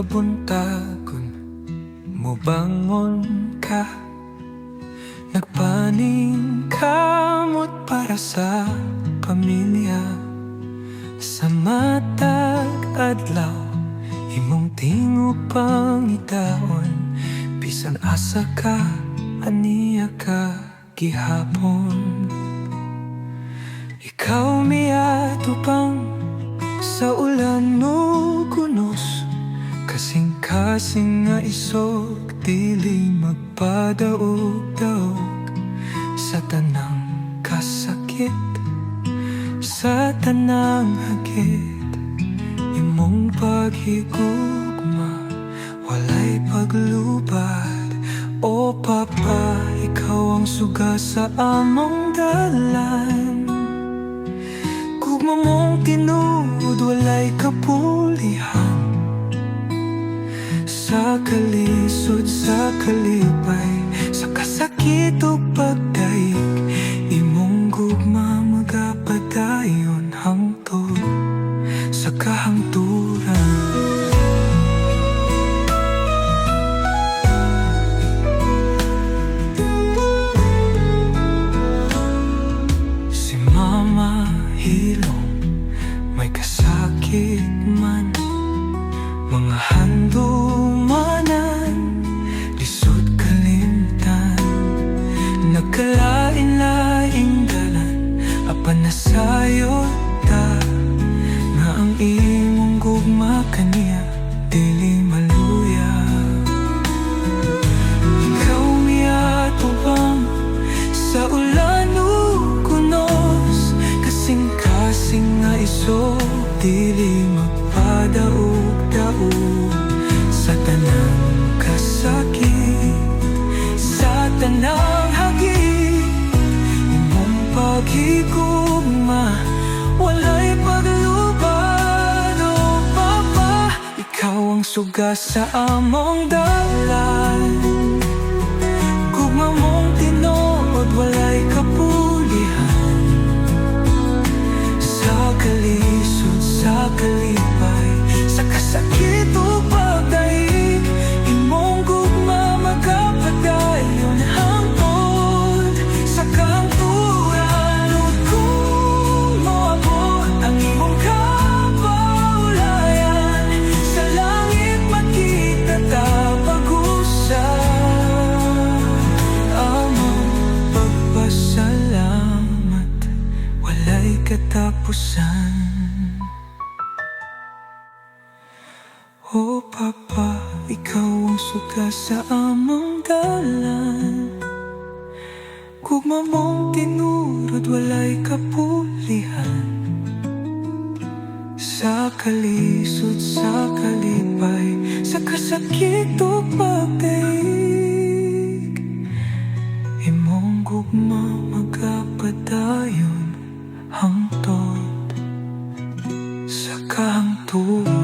kabuntagon, mubangon ka. Nagpaning kamot para sa pamilya. Sa matag adlaw, imong tingo pang itaon. Bisan asa ka, aniya ka gihapon. Ikaw miatupang sa ulan no kunos. Kasing-kasing nga isog, dili magpadaog-daog. Sa tanang kasakit, sa tanang hagit, imong paghigugma, walay paglubad. O Papa, ikaw ang suga sa among dalan. Gugma mong tinuod, walay kapulihan. Sa kalisod, sa kalipay, sa kasakit o pagdaig, imong gugma magapadayon hangtod sa kahangturan. Si Mama Hilong may kasakit man, mga handumanan, lisod kalimtan. Nagkalain-laing dalan, apan nasayod ta, nga ang imong gugma kaniya dili maluya. Ikaw miatubang sa ulan o kunos, kasing-kasing nga isog, dili magpadaog-daog. Sa tanang kasakit, sa tanang hagit, imong paghigugma, walay paglubad. O Papa, ikaw ang suga sa among dalan. Gugma mong tinuod, walay kapulihan. Sa kalisod, sa kalipay, sa kasakit o pagdaig, imong gugma magapadayon hangtod sa kahangturan. Lord, kung moabot ang imong kapaulayan, sa langit makita ta pag-usap. Among pagpasalamat, walay katapusan. O Papa, ikaw ang suga sa among dalan. Gugma mong tinurod, walay kapulihan. Sa kalisod, sa kalipay, sa kasakit o pagdaig, imong gugma magapadayon hangtod sa kahangturan.